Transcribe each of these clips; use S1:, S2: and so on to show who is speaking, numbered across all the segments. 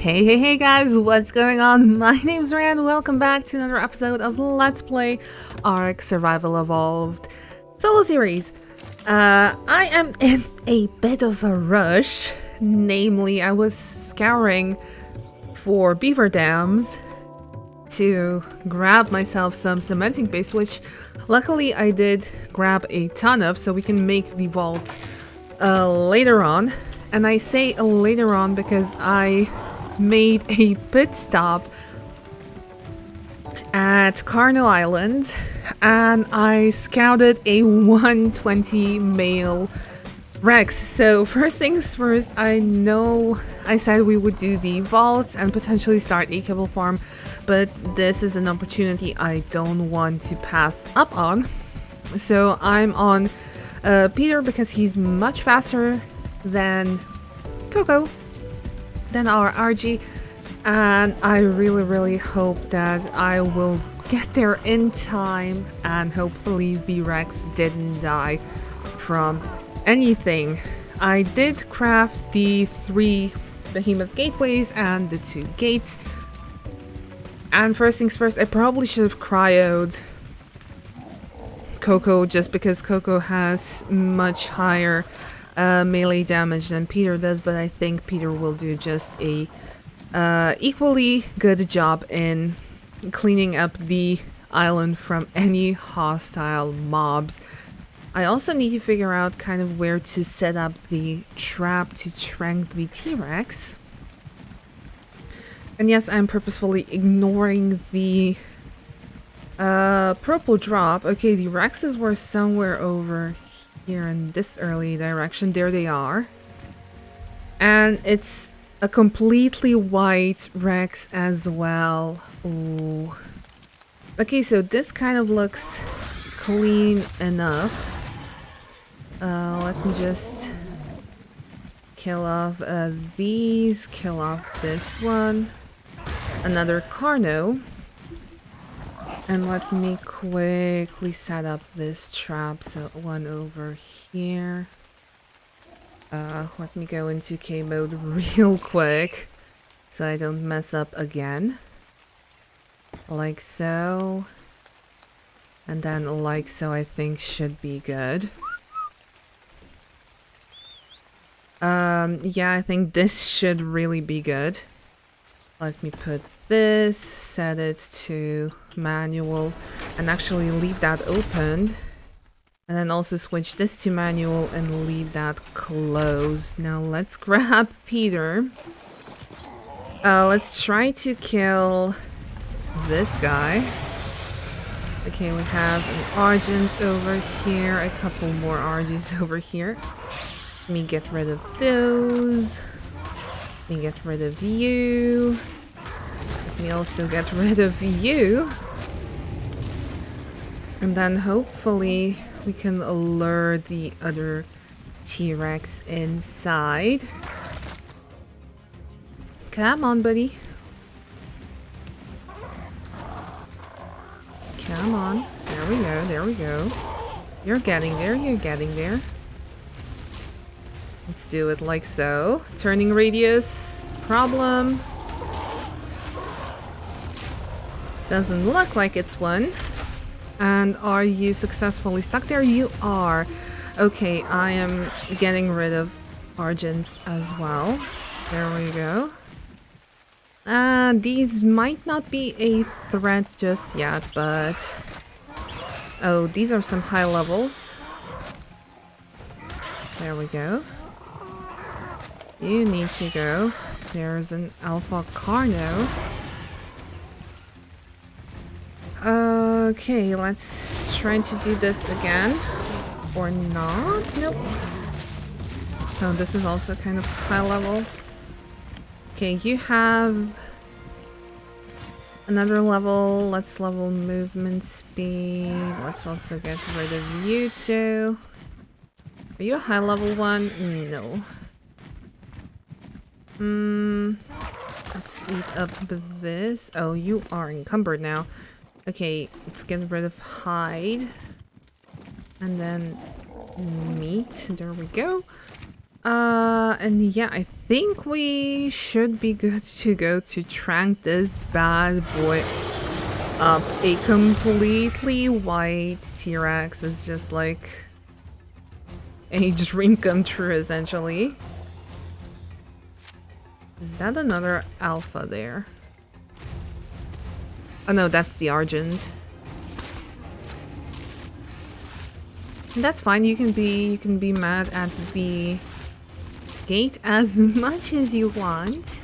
S1: Hey guys, what's going on? My name's Rand. Welcome back to another episode of Let's Play ARK Survival Evolved solo series. I am in a bit of a rush. Namely, I was scouring for beaver dams to grab myself some cementing paste, which luckily I did grab a ton of, so we can make the vaults later on. And I say later on because I made a pit stop at Carno Island and I scouted a 120 male Rex. So first things first, I know I said we would do the vaults and potentially start a kibble farm, but this is an opportunity I don't want to pass up on. So I'm on Peter because he's much faster than Coco, than our RG, and I really hope that I will get there in time and hopefully the Rex didn't die from anything. I did craft the 3 behemoth gateways and the 2 gates, and first things first, I probably should have cryoed Coco just because Coco has much higher melee damage than Peter does, but I think Peter will do just a equally good job in cleaning up the island from any hostile mobs. I also need to figure out kind of where to set up the trap to trank the T-Rex. And yes, I'm purposefully ignoring the purple drop. Okay, the Rexes were somewhere over here in this early direction. There they are. And it's a completely white Rex as well. Ooh. Okay, so this kind of looks clean enough. Let me just kill off these, kill off this one. Another Carno. And let me quickly set up this trap. So one over here. Let me go into K mode real quick so I don't mess up again. Like so. And then like so I think should be good. Yeah, I think this should really be good. Let me put this, set it to manual, and actually leave that opened. And then also switch this to manual and leave that closed. Now let's grab Peter. Let's try to kill this guy. Okay, we have an Argent over here, a couple more RGs over here. Let me get rid of those. Let me get rid of you. Let me also get rid of you. And then hopefully we can lure the other T-Rex inside. Come on, buddy. Come on. There we go, there we go. You're getting there, you're getting there. Let's do it like so. Turning radius, problem. Doesn't look like it's one. And are you successfully stuck there? You are. Okay, I am getting rid of Argents as well. There we go. These might not be a threat just yet, but... oh, these are some high levels. There we go. You need to go. There's an Alpha Carno. Okay, let's try to do this again. Or not? Nope. Oh, this is also kind of high level. Okay, you have another level. Let's level movement speed. Let's also get rid of you two. Are you a high level one? No. Let's eat up this. Oh, you are encumbered now. Okay, let's get rid of hide. And then meat. There we go. And yeah, I think we should be good to go to trank this bad boy up. A completely white T-Rex is just like a dream come true, essentially. Is that another alpha there? Oh no, that's the Argent. And that's fine. You can be mad at the gate as much as you want.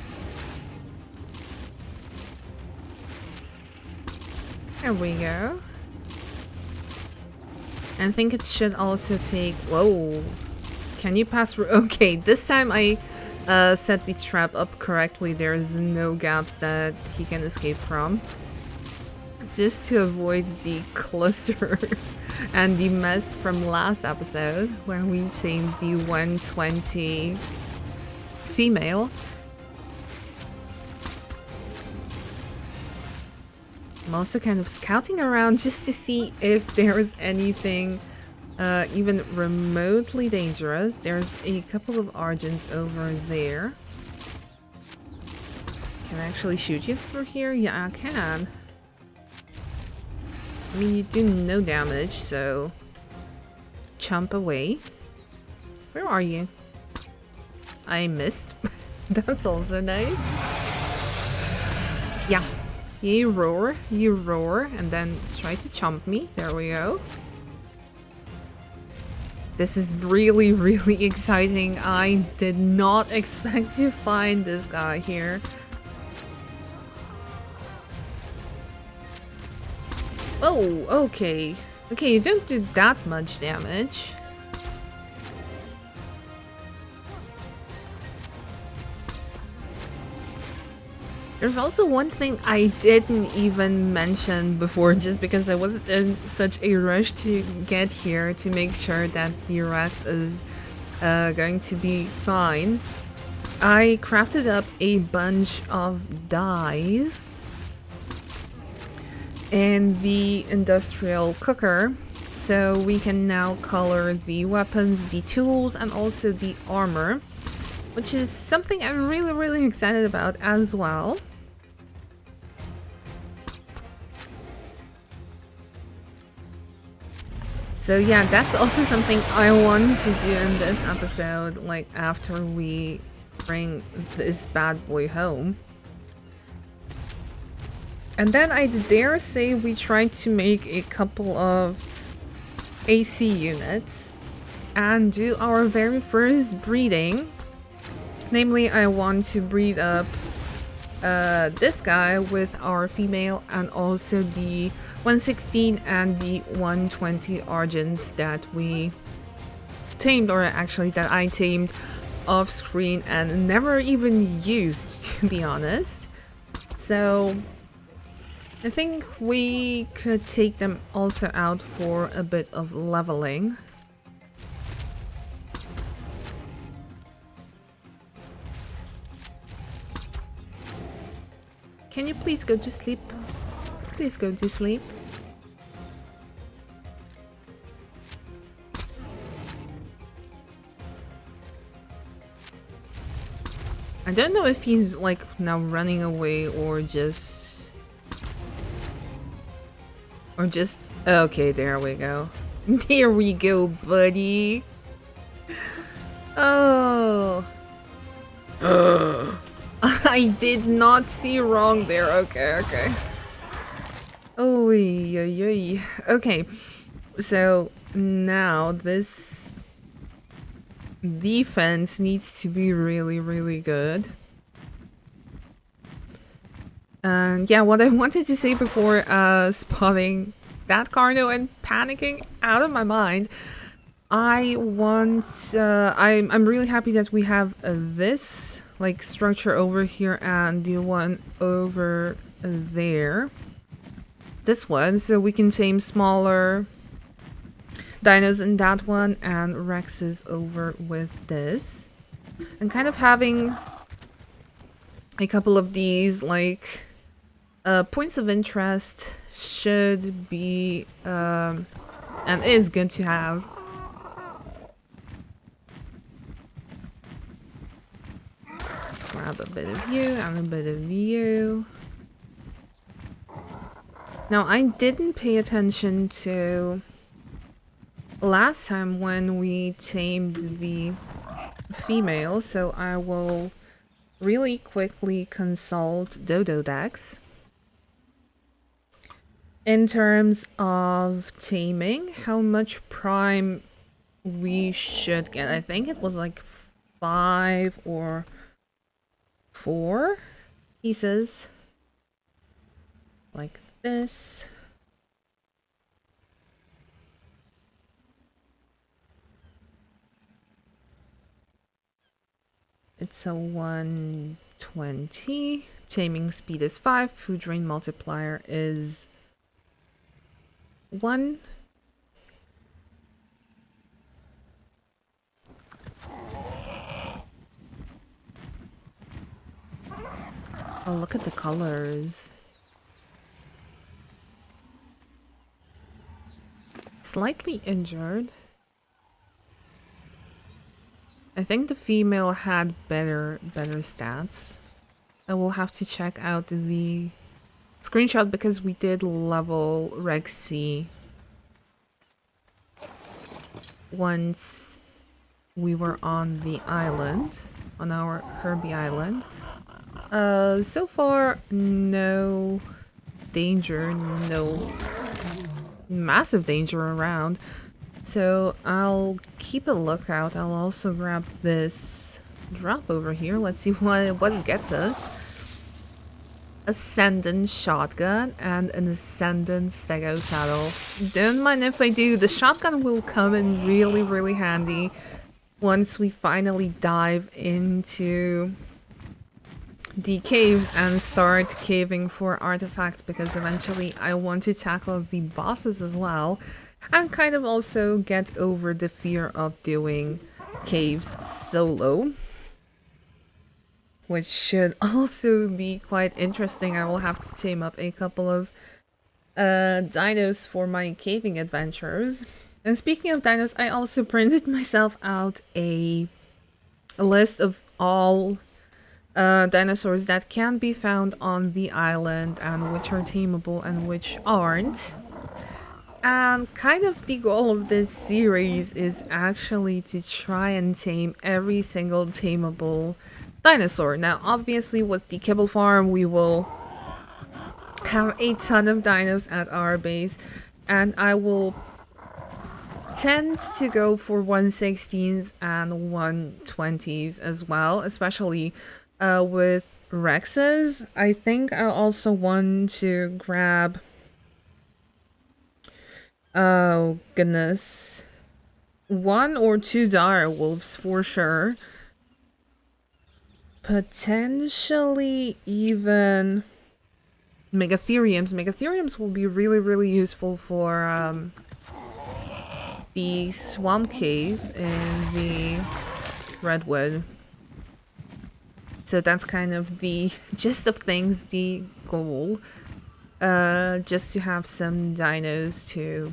S1: There we go. And I think it should also take... Whoa. Can you pass through? Okay, this time I set the trap up correctly. There's no gaps that he can escape from. Just to avoid the cluster and the mess from last episode when we tamed the 120 female. I'm also kind of scouting around just to see if there's anything even remotely dangerous. There's a couple of Argents over there. Can I actually shoot you through here? Yeah, I can. I mean, you do no damage, so chomp away. Where are you? I missed. That's also nice. Yeah. You roar, and then try to chomp me. There we go. This is really, really exciting. I did not expect to find this guy here. Oh, okay. Okay, you don't do that much damage. There's also one thing I didn't even mention before, just because I was in such a rush to get here to make sure that the Rex is going to be fine. I crafted up a bunch of dyes in the industrial cooker, so we can now color the weapons, the tools, and also the armor, which is something I'm really, really excited about as well. So yeah, that's also something I want to do in this episode, like after we bring this bad boy home. And then I dare say we try to make a couple of AC units and do our very first breeding. Namely, I want to breed up this guy with our female and also the 116 and the 120 Argents that we tamed, or actually that I tamed off screen and never even used, to be honest. So I think we could take them also out for a bit of leveling. Can you please go to sleep? Please go to sleep. I don't know if he's like now running away or just... Okay, there we go. There we go, buddy. Oh. I did not see wrong there. Okay. Oh, okay. So now this defense needs to be really, really good. And yeah, what I wanted to say before spotting that Carno and panicking out of my mind, I'm really happy that we have this like structure over here and the one over there. This one, so we can tame smaller dinos in that one and Rexes over with this. And kind of having a couple of these like points of interest should be and is good to have. grab a bit of you and a bit of you. Now, I didn't pay attention to last time when we tamed the female, so I will really quickly consult Dodo decks. In terms of taming, how much prime we should get. I think it was like 5 or 4 pieces. Like this. It's a 120. Taming speed is 5. Food drain multiplier is 1. Oh, look at the colors. Slightly injured. I think the female had better stats. I will have to check out the screenshot because we did level Rexy once we were on the island, on our Herbie Island. So far, no danger, no massive danger around. So I'll keep a lookout. I'll also grab this drop over here. Let's see what it gets us. Ascendant shotgun and an Ascendant stego saddle. Don't mind if I do. The shotgun will come in really handy once we finally dive into the caves and start caving for artifacts, because eventually I want to tackle the bosses as well and kind of also get over the fear of doing caves solo, which should also be quite interesting. I will have to tame up a couple of dinos for my caving adventures. And speaking of dinos, I also printed myself out a list of all dinosaurs that can be found on the island and which are tameable and which aren't. And kind of the goal of this series is actually to try and tame every single tameable dinosaur. Now, obviously with the kibble farm, we will have a ton of dinos at our base, and I will tend to go for 116s and 120s as well, especially with Rexes. I think I also want to grab, oh goodness, 1 or 2 dire wolves for sure. Potentially even Megatheriums. Megatheriums will be really useful for the swamp cave in the redwood. So that's kind of the gist of things, the goal. Just to have some dinos to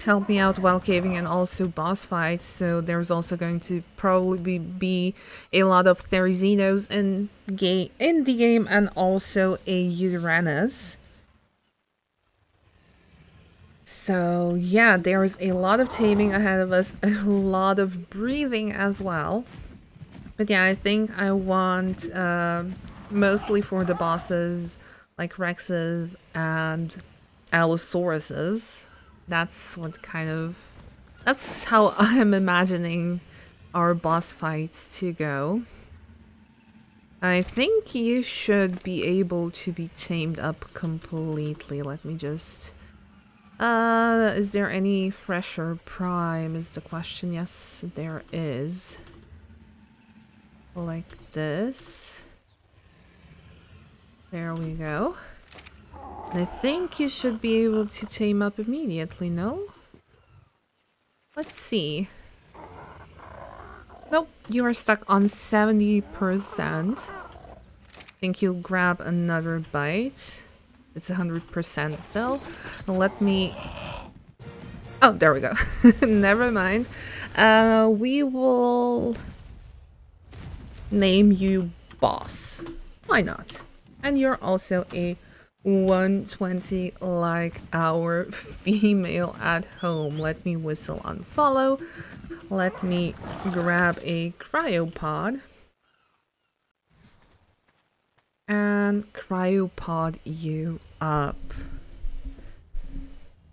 S1: help me out while caving, and also boss fights. So there's also going to probably be a lot of Therizinos in the game, and also a Uranus. So yeah, there's a lot of taming ahead of us, a lot of breathing as well. But yeah, I think I want mostly for the bosses like Rexes and Allosauruses. That's how I'm imagining our boss fights to go. I think you should be able to be tamed up completely. Let me just... is there any fresher prime is the question. Yes, there is. Like this. There we go. And I think you should be able to tame up immediately, no? Let's see. Nope, you are stuck on 70%. I think you'll grab another bite. It's 100% still. Let me... Oh, there we go. Never mind. We will name you boss. Why not? And you're also a 120 like our female at home. Let me whistle unfollow. Let me grab a cryopod. And cryopod you up.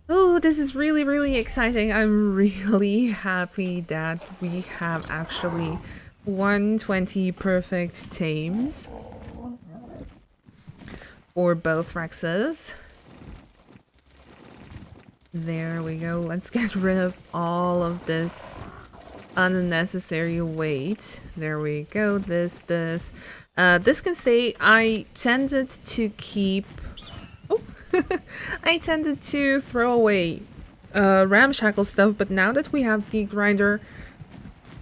S1: Oh, this is really, really exciting. I'm really happy that we have actually 120 perfect tames for both Rexes. There we go. Let's get rid of all of this unnecessary weight. There we go. This can say I tended to keep... Oh! I tended to throw away ramshackle stuff, but now that we have the grinder,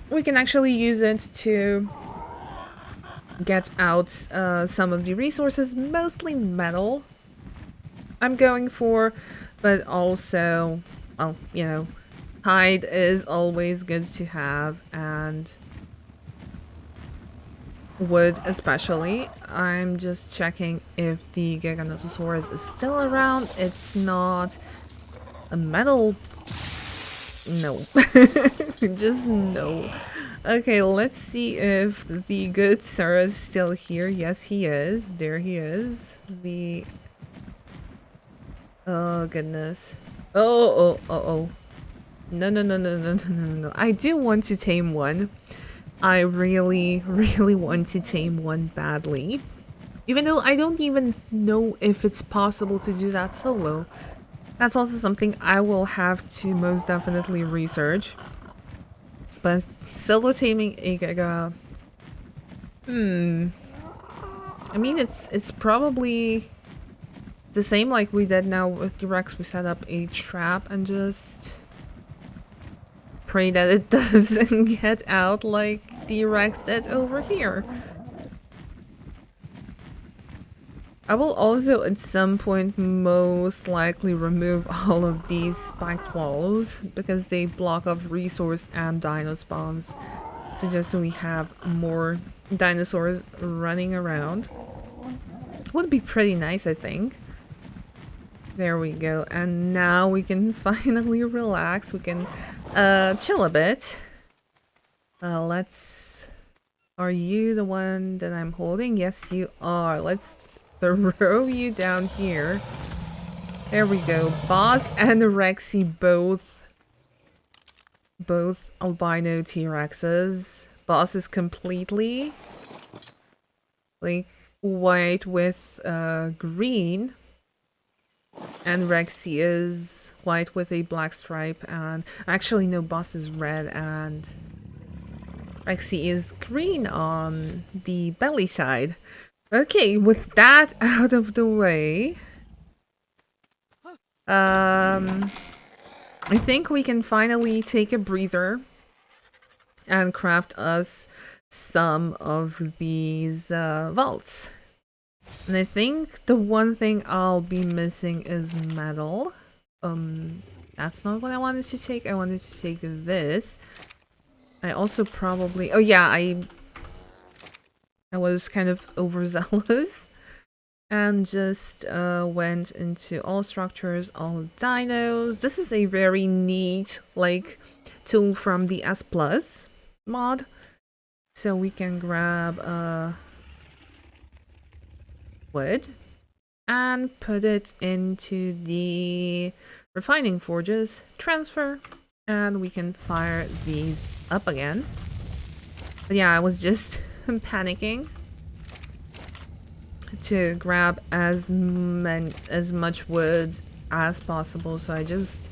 S1: we can actually use it to get out some of the resources, mostly metal I'm going for, but also, well, you know, hide is always good to have, and wood especially. I'm just checking if the Giganotosaurus is still around. It's not. A metal... No. Just no. Okay, let's see if the good sir is still here. Yes, he is. There he is. The... Oh, goodness. Oh. No. No. I do want to tame one. I really, really want to tame one badly. Even though I don't even know if it's possible to do that solo. That's also something I will have to most definitely research. But solo taming a Giga... I mean, it's probably the same like we did now with the Rex. We set up a trap and just pray that it doesn't get out like the Rex did over here. I will also at some point most likely remove all of these spiked walls because they block off resource and dino spawns. So just so we have more dinosaurs running around. Would be pretty nice, I think. There we go. And now we can finally relax. We can chill a bit. Let's... Are you the one that I'm holding? Yes, you are. Let's throw you down here. There we go. Boss and Rexy both albino T-Rexes. Boss is completely like white with green, and Rexy is white with a black stripe, and actually no, Boss is red and Rexy is green on the belly side. Okay, with that out of the way, I think we can finally take a breather and craft us some of these vaults. And I think the one thing I'll be missing is metal. That's not what I wanted to take. I wanted to take this. I also probably... Oh yeah, I was kind of overzealous and just went into all structures, all dinos. This is a very neat like tool from the S Plus mod. So we can grab wood and put it into the refining forges, transfer, and we can fire these up again. But yeah, I was just panicking to grab as much wood as possible, so I just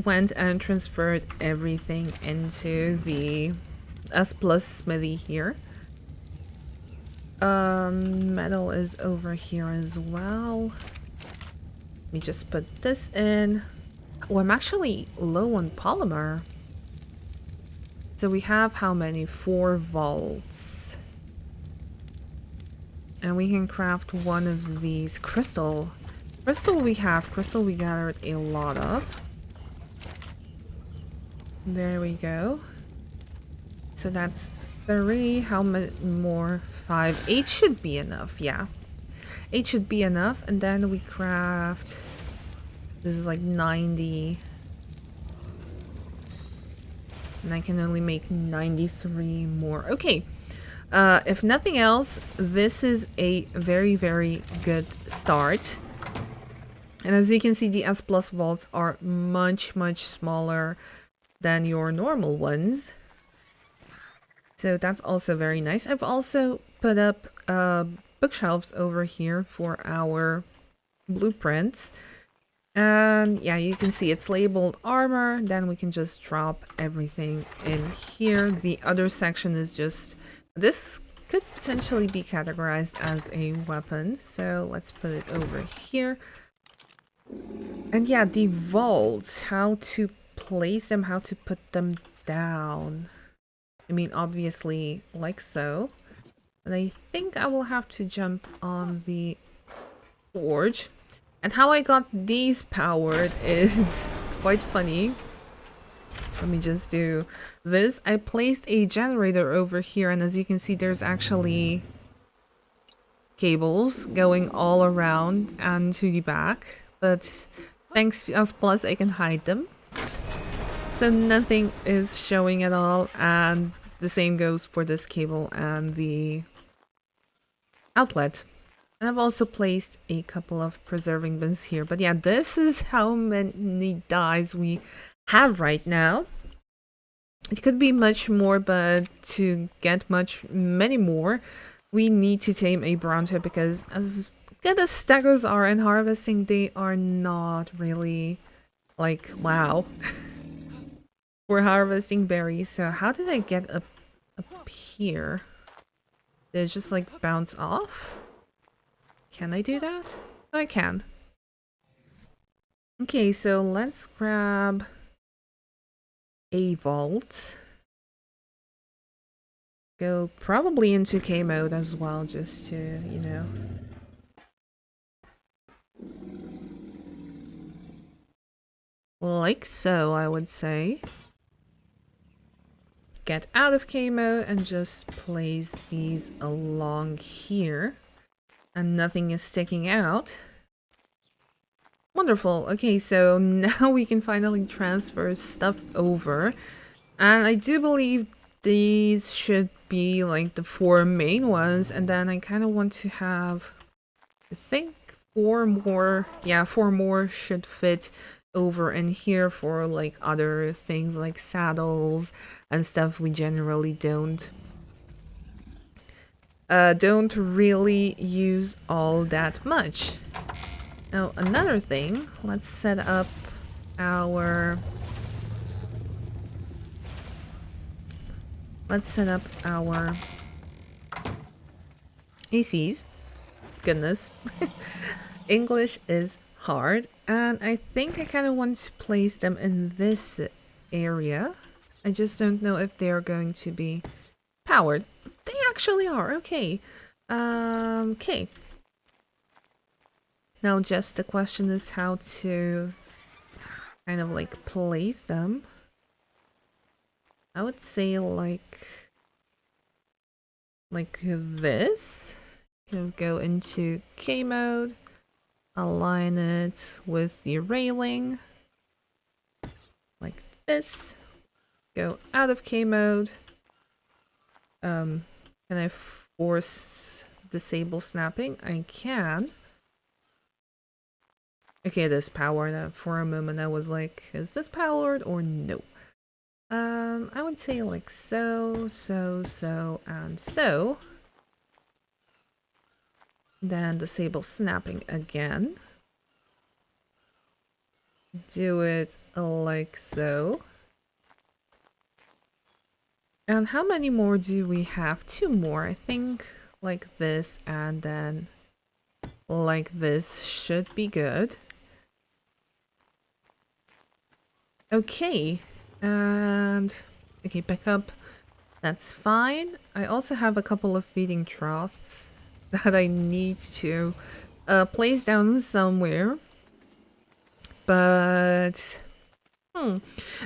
S1: went and transferred everything into the S Plus smithy here. Metal is over here as well. Let me just put this in. Oh, I'm actually low on polymer. So we have how many? 4 vaults. And we can craft one of these. Crystal. Crystal we have. Crystal we gathered a lot of. There we go. So that's 3, how many more? 5, 8 should be enough, yeah. 8 should be enough, and then we craft... This is like 90. And I can only make 93 more. Okay. If nothing else, this is a very, very good start. And as you can see, the S plus vaults are much, much smaller than your normal ones. So that's also very nice. I've also put up bookshelves over here for our blueprints. And yeah, you can see it's labeled armor. Then we can just drop everything in here. The other section is just... This could potentially be categorized as a weapon. So let's put it over here. And yeah, the vaults, how to place them, how to put them down. I mean, obviously, like so. But I think I will have to jump on the forge. And how I got these powered is quite funny. Let me just do this. I placed a generator over here, and as you can see, there's actually cables going all around and to the back. But thanks to S+, I can hide them. So nothing is showing at all, and the same goes for this cable and the outlet. And I've also placed a couple of preserving bins here. But yeah, this is how many dyes we have right now. It could be much more, but to get many more, we need to tame a brown tip, because as good as staggers are in harvesting, they are not really like, wow. We're harvesting berries. So how did I get up here? Did it just like bounce off? Can I do that? Oh, I can. Okay, so let's grab a vault. Go probably into K mode as well, just to, you know. Like so, I would say. Get out of K mode and just place these along here. And nothing is sticking out. Wonderful. Okay, so now we can finally transfer stuff over. And I do believe these should be like the 4 main ones. And then I kind of want to have, I think 4 more. Yeah, 4 more should fit over in here for like other things like saddles and stuff we generally don't really use all that much. Now another thing, let's set up our ACs. Goodness. English is hard, and I think I kind of want to place them in this area. I just don't know if they're going to be powered. They actually are. Okay. Okay. Now just the question is how to kind of like place them. I would say like this. You go into K mode, align it with the railing like this. Go out of K mode. Can I force disable snapping? I can. Okay, it is powered. For a moment I was like, is this powered or no? I would say like so, so, and so. Then disable snapping again. Do it like so. And how many more do we have? 2 more. I think like this, and then like this should be good. Okay. And okay, back up. That's fine. I also have a couple of feeding troughs that I need to place down somewhere. But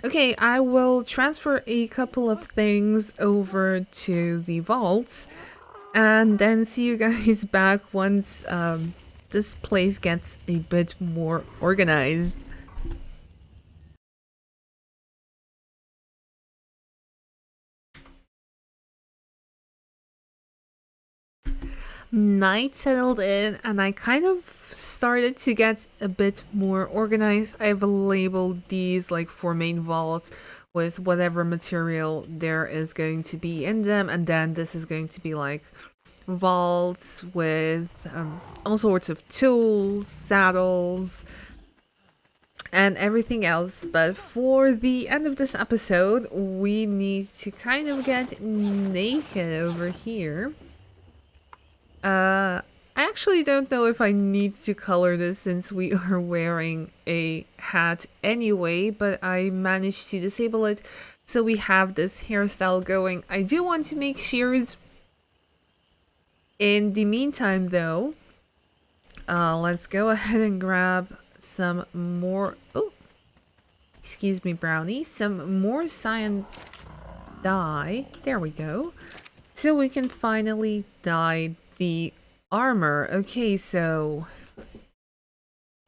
S1: Okay, I will transfer a couple of things over to the vaults and then see you guys back once this place gets a bit more organized. Night settled in and I kind of started to get a bit more organized. I've labeled these like for main vaults with whatever material there is going to be in them, and then this is going to be like vaults with all sorts of tools, saddles, and everything else. But for the end of this episode, we need to kind of get naked over here. I actually don't know if I need to color this since we are wearing a hat anyway, but I managed to disable it so we have this hairstyle going. I do want to make shears. In the meantime though, let's go ahead and grab some more, oh, excuse me, brownie, some more cyan dye. There we go. So we can finally dye the armor. Okay, so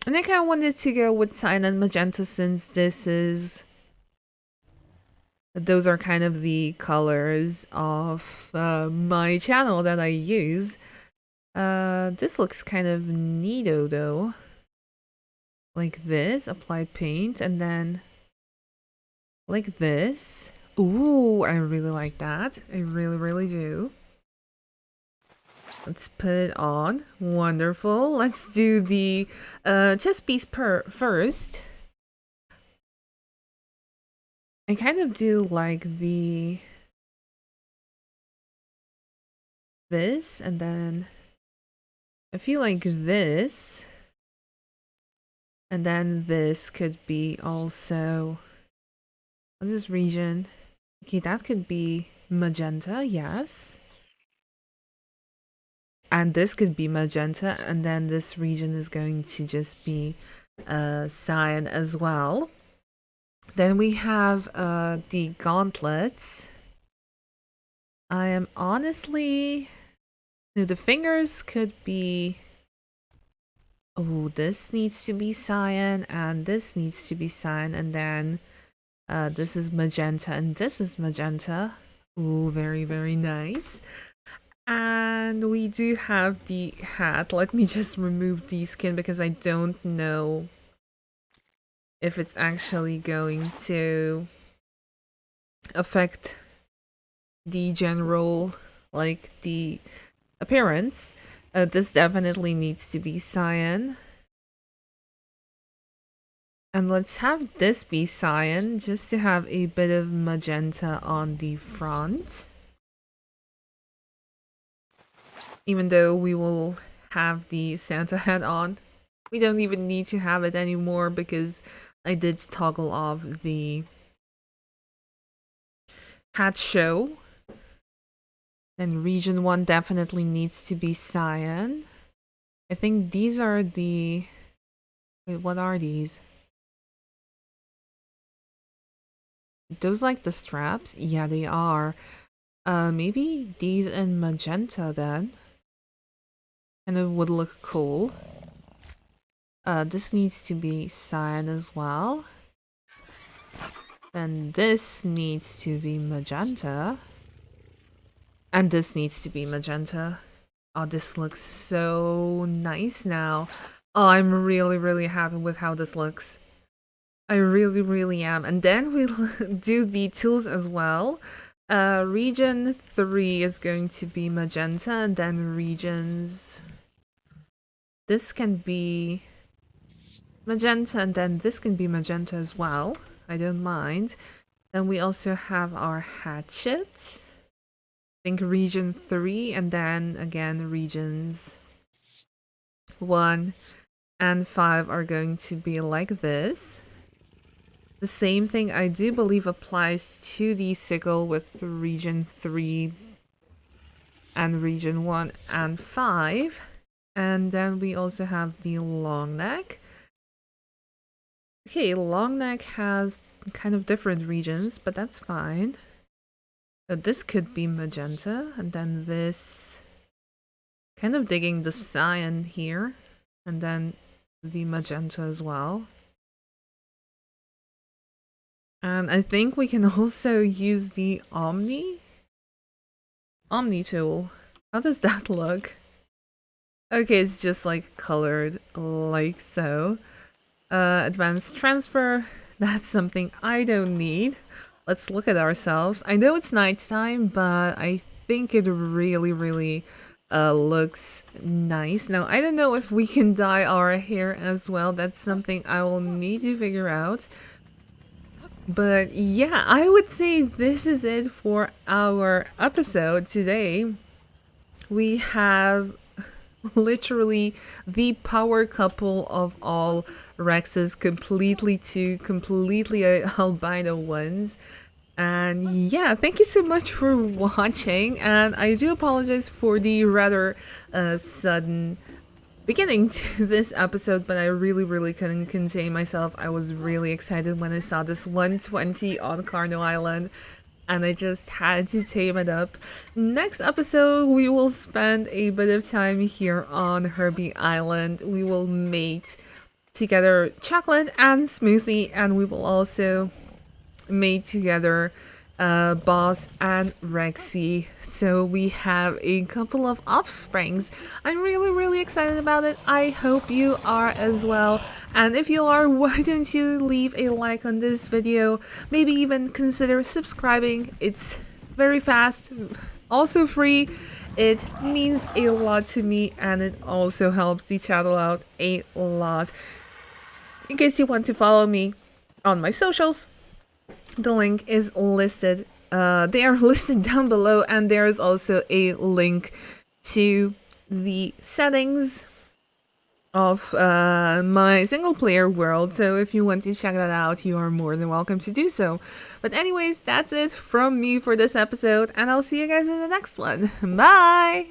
S1: I think I wanted to go with cyan and magenta since those are kind of the colors of my channel that I use. This looks kind of neato though. Like this, apply paint, and then like this. Ooh, I really like that. I really, really do. Let's put it on. Wonderful. Let's do the chest piece first. I kind of do like this, and then I feel like this, and then this could be also this region. Okay, that could be magenta, yes. And this could be magenta, and then this region is going to just be cyan as well. Then we have the gauntlets. I am honestly... No, the fingers could be... Oh, this needs to be cyan, and this needs to be cyan, and then this is magenta, and this is magenta. Ooh, very, very nice. And we do have the hat. Let me just remove the skin because I don't know if it's actually going to affect the general, like the appearance. This definitely needs to be cyan. And let's have this be cyan just to have a bit of magenta on the front. Even though we will have the Santa hat on, we don't even need to have it anymore because I did toggle off the hat show. Then region 1 definitely needs to be cyan. I think these are the... Wait, what are these? Those like the straps? Yeah, they are. Maybe these in magenta then. And it would look cool. This needs to be cyan as well. Then this needs to be magenta. And this needs to be magenta. Oh, this looks so nice now. Oh, I'm really, really happy with how this looks. I really, really am. And then we'll do the tools as well. Region 3 is going to be magenta, and then regions... This can be magenta, and then this can be magenta as well. I don't mind. Then we also have our hatchet. I think region 3, and then again regions 1 and 5 are going to be like this. The same thing I do believe applies to the sickle with region 3 and region 1 and 5. And then we also have the long neck. Okay, Longneck has kind of different regions, but that's fine. So this could be magenta, and then this kind of digging the cyan here, and then the magenta as well. And I think we can also use the Omni tool. How does that look? Okay, it's just like colored like so. Advanced transfer, that's something I don't need. Let's look at ourselves. I know it's nighttime, but I think it really looks nice. Now, I don't know if we can dye our hair as well. That's something I will need to figure out. But yeah, I would say this is it for our episode today. We have literally the power couple of all Rexes, completely albino ones. And yeah, thank you so much for watching, and I do apologize for the rather sudden beginning to this episode, but I really couldn't contain myself. I was really excited when I saw this 120 on Carno Island, and I just had to tame it up. Next episode, we will spend a bit of time here on Herbie Island. We will mate together chocolate and smoothie, and we will also mate together Boss and Rexy. So we have a couple of offsprings. I'm really excited about it. I hope you are as well. And if you are, why don't you leave a like on this video? Maybe even consider subscribing. It's very fast, also free. It means a lot to me, and it also helps the channel out a lot. In case you want to follow me on my socials, the link is listed. They are listed down below, and there is also a link to the settings of my single player world. So if you want to check that out, you are more than welcome to do so. But anyways, that's it from me for this episode, and I'll see you guys in the next one. Bye!